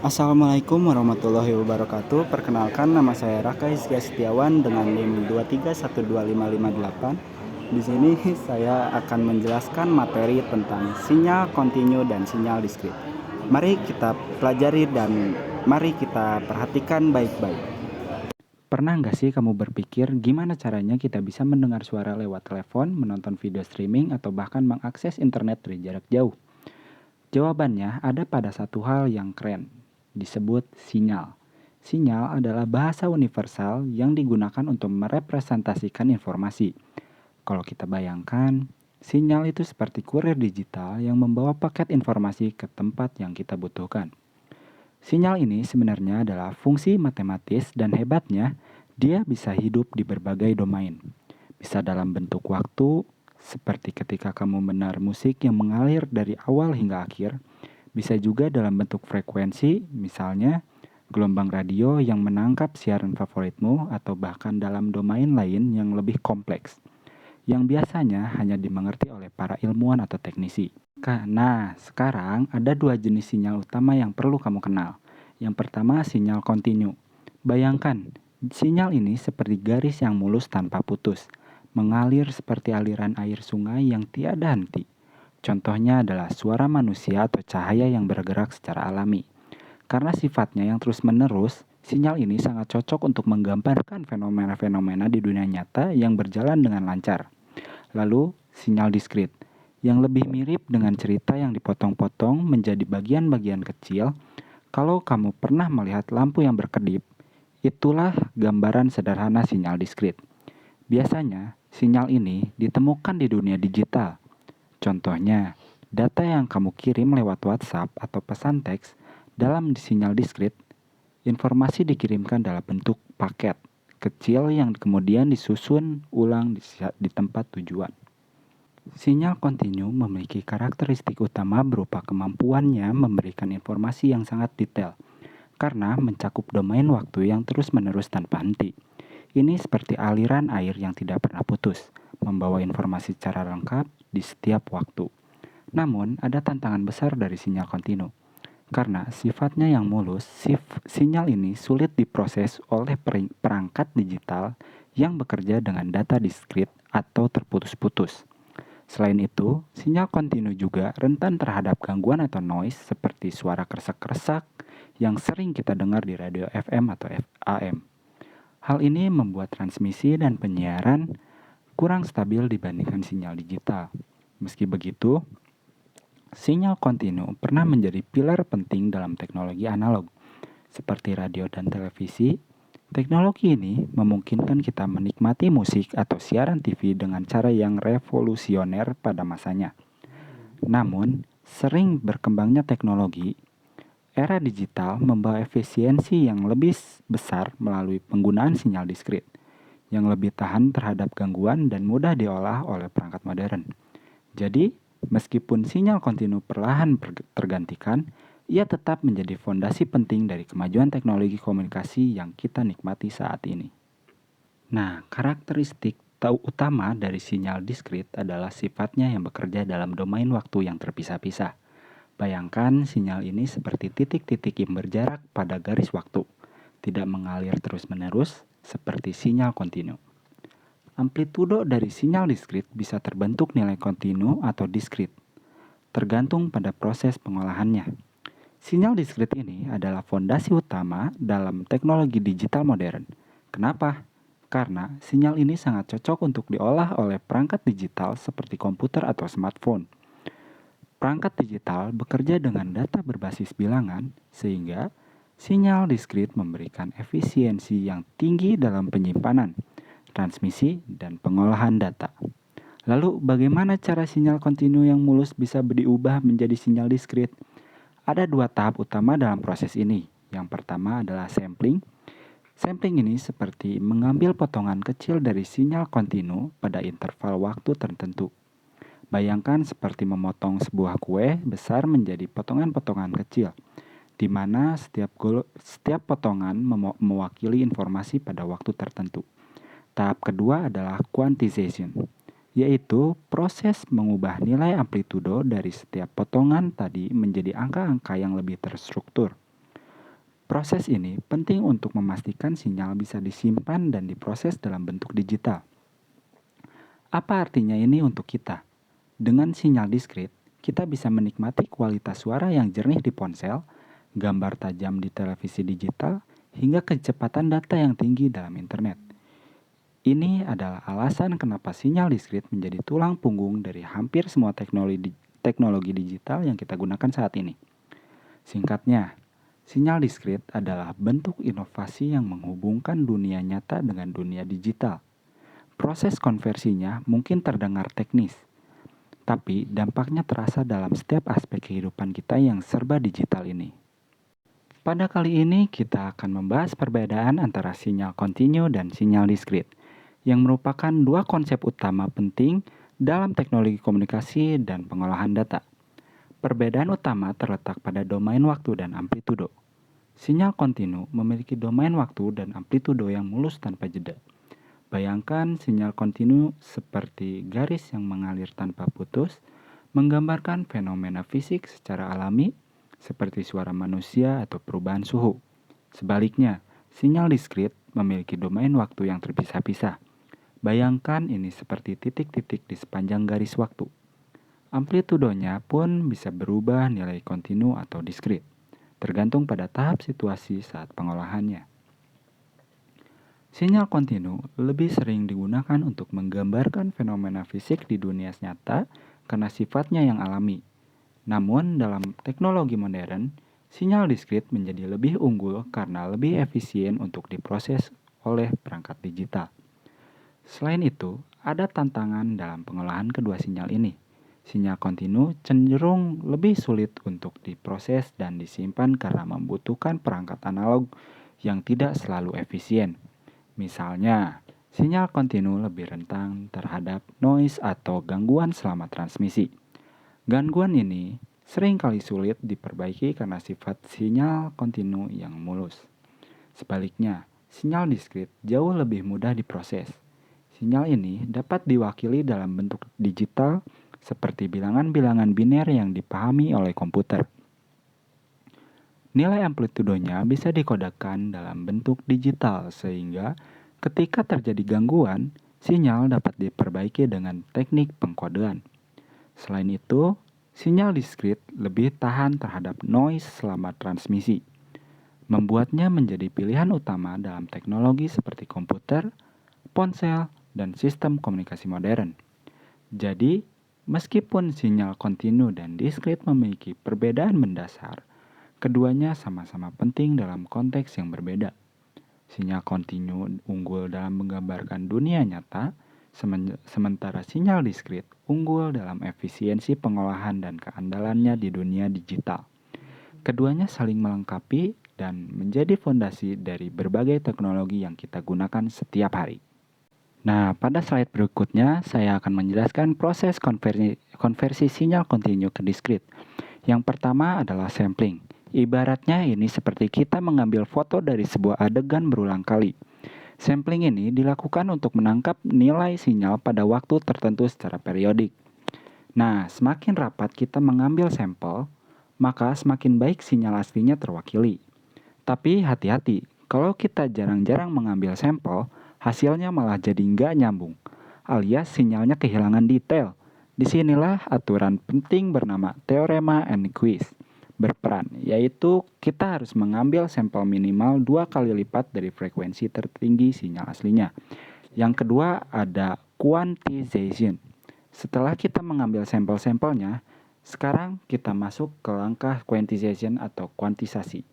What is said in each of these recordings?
Assalamualaikum warahmatullahi wabarakatuh. Perkenalkan, nama saya Raka Hizkia Setiawan dengan NIM 2312558. Di sini saya akan menjelaskan materi tentang sinyal kontinu dan sinyal diskrit. Mari kita pelajari dan mari kita perhatikan baik-baik. Pernah nggak sih kamu berpikir gimana caranya kita bisa mendengar suara lewat telepon, menonton video streaming, atau bahkan mengakses internet dari jarak jauh? Jawabannya ada pada satu hal yang keren, disebut sinyal. Sinyal adalah bahasa universal yang digunakan untuk merepresentasikan informasi. Kalau kita bayangkan, sinyal itu seperti kurir digital yang membawa paket informasi ke tempat yang kita butuhkan. Sinyal ini sebenarnya adalah fungsi matematis dan hebatnya dia bisa hidup di berbagai domain. Bisa dalam bentuk waktu, seperti ketika kamu mendengar musik yang mengalir dari awal hingga akhir. Bisa juga dalam bentuk frekuensi, misalnya gelombang radio yang menangkap siaran favoritmu, atau bahkan dalam domain lain yang lebih kompleks, yang biasanya hanya dimengerti oleh para ilmuwan atau teknisi. Nah, sekarang ada dua jenis sinyal utama yang perlu kamu kenal. Yang pertama, sinyal kontinu. Bayangkan, sinyal ini seperti garis yang mulus tanpa putus, mengalir seperti aliran air sungai yang tiada henti. Contohnya adalah suara manusia atau cahaya yang bergerak secara alami. Karena sifatnya yang terus-menerus, sinyal ini sangat cocok untuk menggambarkan fenomena-fenomena di dunia nyata yang berjalan dengan lancar. Lalu, sinyal diskrit, yang lebih mirip dengan cerita yang dipotong-potong menjadi bagian-bagian kecil. Kalau kamu pernah melihat lampu yang berkedip, itulah gambaran sederhana sinyal diskrit. Biasanya, sinyal ini ditemukan di dunia digital. Contohnya, data yang kamu kirim lewat WhatsApp atau pesan teks dalam sinyal diskrit, informasi dikirimkan dalam bentuk paket kecil yang kemudian disusun ulang di tempat tujuan. Sinyal kontinu memiliki karakteristik utama berupa kemampuannya memberikan informasi yang sangat detail karena mencakup domain waktu yang terus-menerus tanpa henti. Ini seperti aliran air yang tidak pernah putus, membawa informasi secara lengkap di setiap waktu. Namun, ada tantangan besar dari sinyal kontinu. Karena sifatnya yang mulus, sinyal ini sulit diproses oleh perangkat digital yang bekerja dengan data diskrit atau terputus-putus. Selain itu, sinyal kontinu juga rentan terhadap gangguan atau noise seperti suara kresek-kresek yang sering kita dengar di radio FM atau AM. Hal ini membuat transmisi dan penyiaran kurang stabil dibandingkan sinyal digital. Meski begitu, sinyal kontinu pernah menjadi pilar penting dalam teknologi analog, seperti radio dan televisi. Teknologi ini memungkinkan kita menikmati musik atau siaran TV dengan cara yang revolusioner pada masanya. Namun, sering berkembangnya teknologi, era digital membawa efisiensi yang lebih besar melalui penggunaan sinyal diskrit, yang lebih tahan terhadap gangguan dan mudah diolah oleh perangkat modern. Jadi, meskipun sinyal kontinu perlahan tergantikan, ia tetap menjadi fondasi penting dari kemajuan teknologi komunikasi yang kita nikmati saat ini. Nah, karakteristik utama dari sinyal diskrit adalah sifatnya yang bekerja dalam domain waktu yang terpisah-pisah. Bayangkan sinyal ini seperti titik-titik yang berjarak pada garis waktu, tidak mengalir terus-menerus seperti sinyal kontinu. Amplitudo dari sinyal diskrit bisa terbentuk nilai kontinu atau diskrit, tergantung pada proses pengolahannya. Sinyal diskrit ini adalah fondasi utama dalam teknologi digital modern. Kenapa? Karena sinyal ini sangat cocok untuk diolah oleh perangkat digital seperti komputer atau smartphone. Perangkat digital bekerja dengan data berbasis bilangan, sehingga sinyal diskrit memberikan efisiensi yang tinggi dalam penyimpanan, transmisi, dan pengolahan data. Lalu, bagaimana cara sinyal kontinu yang mulus bisa diubah menjadi sinyal diskrit? Ada dua tahap utama dalam proses ini. Yang pertama adalah sampling. Sampling ini seperti mengambil potongan kecil dari sinyal kontinu pada interval waktu tertentu. Bayangkan seperti memotong sebuah kue besar menjadi potongan-potongan kecil, di mana setiap potongan mewakili informasi pada waktu tertentu. Tahap kedua adalah quantization, yaitu proses mengubah nilai amplitudo dari setiap potongan tadi menjadi angka-angka yang lebih terstruktur. Proses ini penting untuk memastikan sinyal bisa disimpan dan diproses dalam bentuk digital. Apa artinya ini untuk kita? Dengan sinyal diskrit, kita bisa menikmati kualitas suara yang jernih di ponsel, gambar tajam di televisi digital, hingga kecepatan data yang tinggi dalam internet. Ini adalah alasan kenapa sinyal diskrit menjadi tulang punggung dari hampir semua teknologi digital yang kita gunakan saat ini. Singkatnya, sinyal diskrit adalah bentuk inovasi yang menghubungkan dunia nyata dengan dunia digital. Proses konversinya mungkin terdengar teknis, tapi dampaknya terasa dalam setiap aspek kehidupan kita yang serba digital ini. Pada kali ini kita akan membahas perbedaan antara sinyal kontinu dan sinyal diskrit, yang merupakan dua konsep utama penting dalam teknologi komunikasi dan pengolahan data. Perbedaan utama terletak pada domain waktu dan amplitudo. Sinyal kontinu memiliki domain waktu dan amplitudo yang mulus tanpa jeda. Bayangkan sinyal kontinu seperti garis yang mengalir tanpa putus, menggambarkan fenomena fisik secara alami, seperti suara manusia atau perubahan suhu. Sebaliknya, sinyal diskrit memiliki domain waktu yang terpisah-pisah. Bayangkan ini seperti titik-titik di sepanjang garis waktu. Amplitudonya pun bisa berubah nilai kontinu atau diskrit, tergantung pada tahap situasi saat pengolahannya. Sinyal kontinu lebih sering digunakan untuk menggambarkan fenomena fisik di dunia nyata karena sifatnya yang alami. Namun dalam teknologi modern, sinyal diskrit menjadi lebih unggul karena lebih efisien untuk diproses oleh perangkat digital. Selain itu, ada tantangan dalam pengolahan kedua sinyal ini. Sinyal kontinu cenderung lebih sulit untuk diproses dan disimpan karena membutuhkan perangkat analog yang tidak selalu efisien. Misalnya, sinyal kontinu lebih rentan terhadap noise atau gangguan selama transmisi. Gangguan ini seringkali sulit diperbaiki karena sifat sinyal kontinu yang mulus. Sebaliknya, sinyal diskrit jauh lebih mudah diproses. Sinyal ini dapat diwakili dalam bentuk digital seperti bilangan-bilangan biner yang dipahami oleh komputer. Nilai amplitudonya bisa dikodekan dalam bentuk digital sehingga ketika terjadi gangguan, sinyal dapat diperbaiki dengan teknik pengkodean. Selain itu, sinyal diskrit lebih tahan terhadap noise selama transmisi, membuatnya menjadi pilihan utama dalam teknologi seperti komputer, ponsel, dan sistem komunikasi modern. Jadi, meskipun sinyal kontinu dan diskrit memiliki perbedaan mendasar, keduanya sama-sama penting dalam konteks yang berbeda. Sinyal kontinu unggul dalam menggambarkan dunia nyata, sementara sinyal diskrit unggul dalam efisiensi pengolahan dan keandalannya di dunia digital. Keduanya saling melengkapi dan menjadi fondasi dari berbagai teknologi yang kita gunakan setiap hari. Nah, pada slide berikutnya saya akan menjelaskan proses konversi sinyal kontinu ke diskrit. Yang pertama adalah sampling. Ibaratnya ini seperti kita mengambil foto dari sebuah adegan berulang kali. Sampling ini dilakukan untuk menangkap nilai sinyal pada waktu tertentu secara periodik. Nah, semakin rapat kita mengambil sampel, maka semakin baik sinyal aslinya terwakili. Tapi hati-hati, kalau kita jarang-jarang mengambil sampel, hasilnya malah jadi nggak nyambung, alias sinyalnya kehilangan detail. Disinilah aturan penting bernama Teorema Nyquist berperan, yaitu kita harus mengambil sampel minimal 2 kali lipat dari frekuensi tertinggi sinyal aslinya. Yang kedua ada quantization. Setelah kita mengambil sampel-sampelnya, sekarang kita masuk ke langkah quantization atau kuantisasi.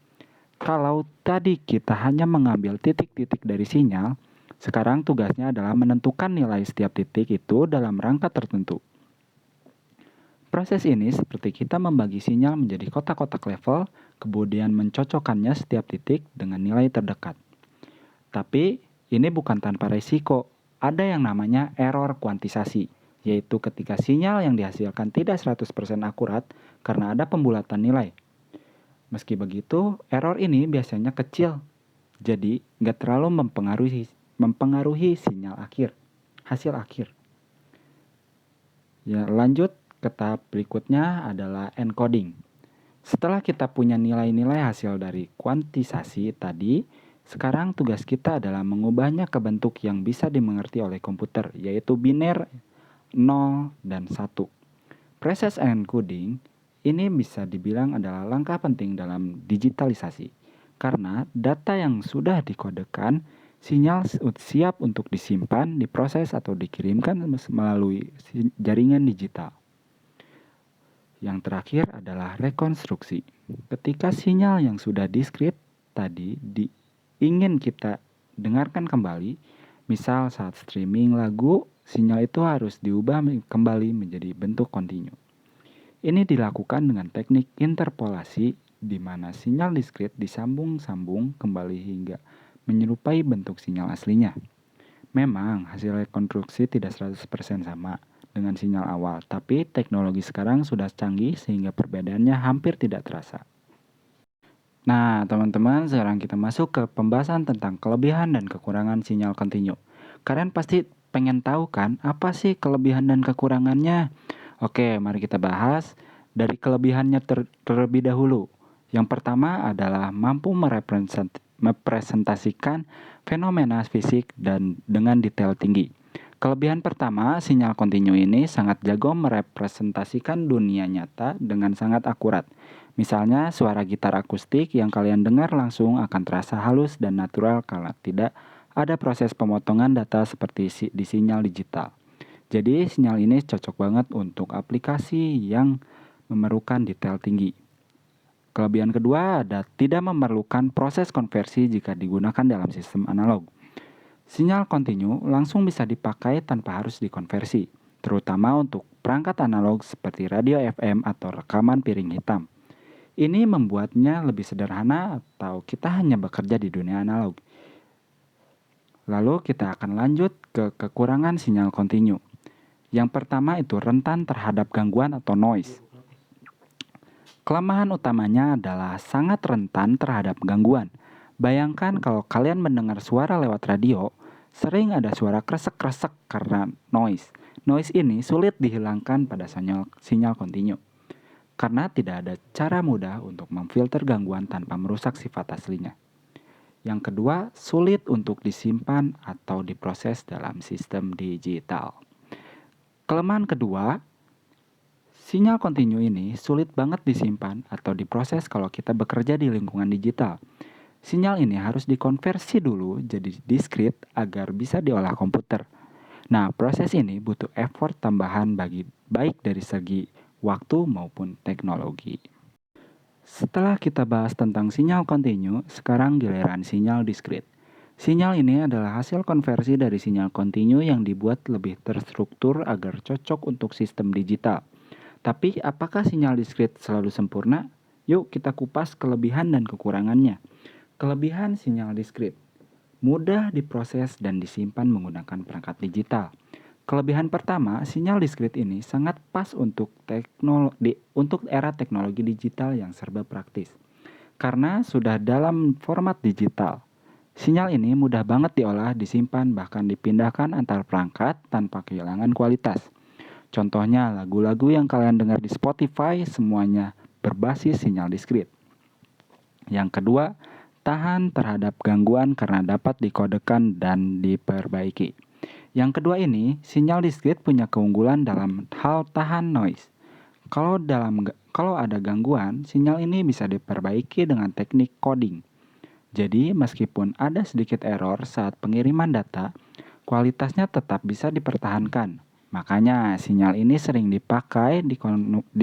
Kalau tadi kita hanya mengambil titik-titik dari sinyal, sekarang tugasnya adalah menentukan nilai setiap titik itu dalam rangka tertentu. Proses ini seperti kita membagi sinyal menjadi kotak-kotak level, kemudian mencocokkannya setiap titik dengan nilai terdekat. Tapi ini bukan tanpa risiko. Ada yang namanya error kuantisasi, yaitu ketika sinyal yang dihasilkan tidak 100% akurat karena ada pembulatan nilai. Meski begitu, error ini biasanya kecil, jadi nggak terlalu mempengaruhi hasil akhir. Ya, lanjut ke tahap berikutnya adalah encoding. Setelah kita punya nilai-nilai hasil dari kuantisasi tadi, sekarang tugas kita adalah mengubahnya ke bentuk yang bisa dimengerti oleh komputer, yaitu biner 0 dan 1. Process encoding ini bisa dibilang adalah langkah penting dalam digitalisasi, karena data yang sudah dikodekan, sinyal siap untuk disimpan, diproses, atau dikirimkan melalui jaringan digital. Yang terakhir adalah rekonstruksi. Ketika sinyal yang sudah diskrit tadi ingin kita dengarkan kembali, misal saat streaming lagu, sinyal itu harus diubah kembali menjadi bentuk kontinu. Ini dilakukan dengan teknik interpolasi di mana sinyal diskrit disambung-sambung kembali hingga menyerupai bentuk sinyal aslinya. Memang hasil rekonstruksi tidak 100% sama dengan sinyal awal, tapi teknologi sekarang sudah canggih sehingga perbedaannya hampir tidak terasa. Nah, teman-teman, sekarang kita masuk ke pembahasan tentang kelebihan dan kekurangan sinyal kontinu. Kalian pasti pengen tahu kan, apa sih kelebihan dan kekurangannya? Oke, mari kita bahas dari kelebihannya terlebih dahulu. Yang pertama adalah mampu merepresentasikan fenomena fisik dan dengan detail tinggi. Kelebihan pertama, sinyal kontinu ini sangat jago merepresentasikan dunia nyata dengan sangat akurat. Misalnya, suara gitar akustik yang kalian dengar langsung akan terasa halus dan natural kalau tidak ada proses pemotongan data seperti di sinyal digital. Jadi, sinyal ini cocok banget untuk aplikasi yang memerlukan detail tinggi. Kelebihan kedua ada tidak memerlukan proses konversi jika digunakan dalam sistem analog. Sinyal kontinu langsung bisa dipakai tanpa harus dikonversi, terutama untuk perangkat analog seperti radio FM atau rekaman piring hitam. Ini membuatnya lebih sederhana atau kita hanya bekerja di dunia analog. Lalu kita akan lanjut ke kekurangan sinyal kontinu. Yang pertama itu rentan terhadap gangguan atau noise. Kelemahan utamanya adalah sangat rentan terhadap gangguan. Bayangkan kalau kalian mendengar suara lewat radio, sering ada suara kresek-kresek karena noise. Noise ini sulit dihilangkan pada sinyal kontinu, karena tidak ada cara mudah untuk memfilter gangguan tanpa merusak sifat aslinya. Yang kedua, sulit untuk disimpan atau diproses dalam sistem digital. Kelemahan kedua, sinyal kontinu ini sulit banget disimpan atau diproses kalau kita bekerja di lingkungan digital. Sinyal ini harus dikonversi dulu jadi diskrit agar bisa diolah komputer. Nah, proses ini butuh effort tambahan baik dari segi waktu maupun teknologi. Setelah kita bahas tentang sinyal kontinu, sekarang giliran sinyal diskrit. Sinyal ini adalah hasil konversi dari sinyal kontinu yang dibuat lebih terstruktur agar cocok untuk sistem digital. Tapi apakah sinyal diskrit selalu sempurna? Yuk kita kupas kelebihan dan kekurangannya. Kelebihan sinyal diskrit: mudah diproses dan disimpan menggunakan perangkat digital. Kelebihan pertama, sinyal diskrit ini sangat pas untuk era teknologi digital yang serba praktis. Karena sudah dalam format digital, sinyal ini mudah banget diolah, disimpan, bahkan dipindahkan antar perangkat tanpa kehilangan kualitas. Contohnya, lagu-lagu yang kalian dengar di Spotify semuanya berbasis sinyal diskrit. Yang kedua, tahan terhadap gangguan karena dapat dikodekan dan diperbaiki. Yang kedua ini, sinyal diskrit punya keunggulan dalam hal tahan noise. Kalau ada gangguan, sinyal ini bisa diperbaiki dengan teknik coding. Jadi, meskipun ada sedikit error saat pengiriman data, kualitasnya tetap bisa dipertahankan. Makanya, sinyal ini sering dipakai di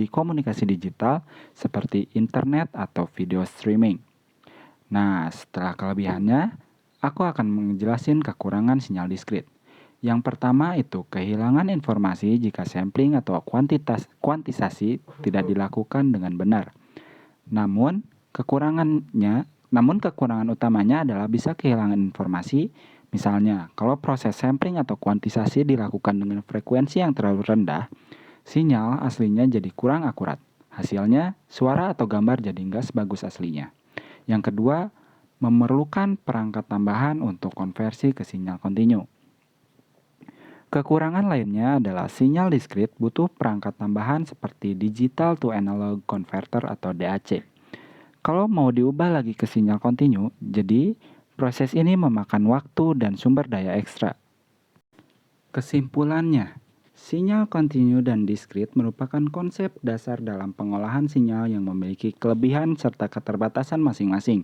komunikasi digital seperti internet atau video streaming. Nah, setelah kelebihannya, aku akan menjelaskan kekurangan sinyal diskrit. Yang pertama itu kehilangan informasi jika sampling atau kuantisasi tidak dilakukan dengan benar. Namun kekurangan utamanya adalah bisa kehilangan informasi. Misalnya, kalau proses sampling atau kuantisasi dilakukan dengan frekuensi yang terlalu rendah, sinyal aslinya jadi kurang akurat. Hasilnya, suara atau gambar jadi nggak sebagus aslinya. Yang kedua, memerlukan perangkat tambahan untuk konversi ke sinyal kontinu. Kekurangan lainnya adalah sinyal diskrit butuh perangkat tambahan seperti digital to analog converter atau DAC. Kalau mau diubah lagi ke sinyal kontinu, jadi proses ini memakan waktu dan sumber daya ekstra. Kesimpulannya, sinyal kontinu dan diskrit merupakan konsep dasar dalam pengolahan sinyal yang memiliki kelebihan serta keterbatasan masing-masing.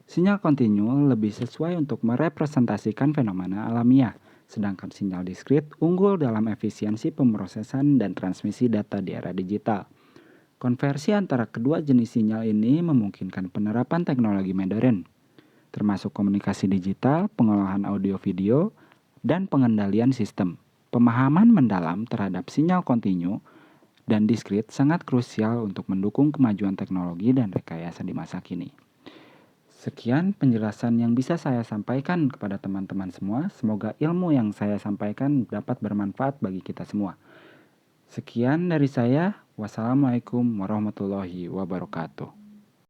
Sinyal kontinu lebih sesuai untuk merepresentasikan fenomena alamiah, sedangkan sinyal diskrit unggul dalam efisiensi pemrosesan dan transmisi data di era digital. Konversi antara kedua jenis sinyal ini memungkinkan penerapan teknologi modern, termasuk komunikasi digital, pengolahan audio-video, dan pengendalian sistem. Pemahaman mendalam terhadap sinyal kontinu dan diskrit sangat krusial untuk mendukung kemajuan teknologi dan rekayasa di masa kini. Sekian penjelasan yang bisa saya sampaikan kepada teman-teman semua. Semoga ilmu yang saya sampaikan dapat bermanfaat bagi kita semua. Sekian dari saya. Wassalamualaikum warahmatullahi wabarakatuh.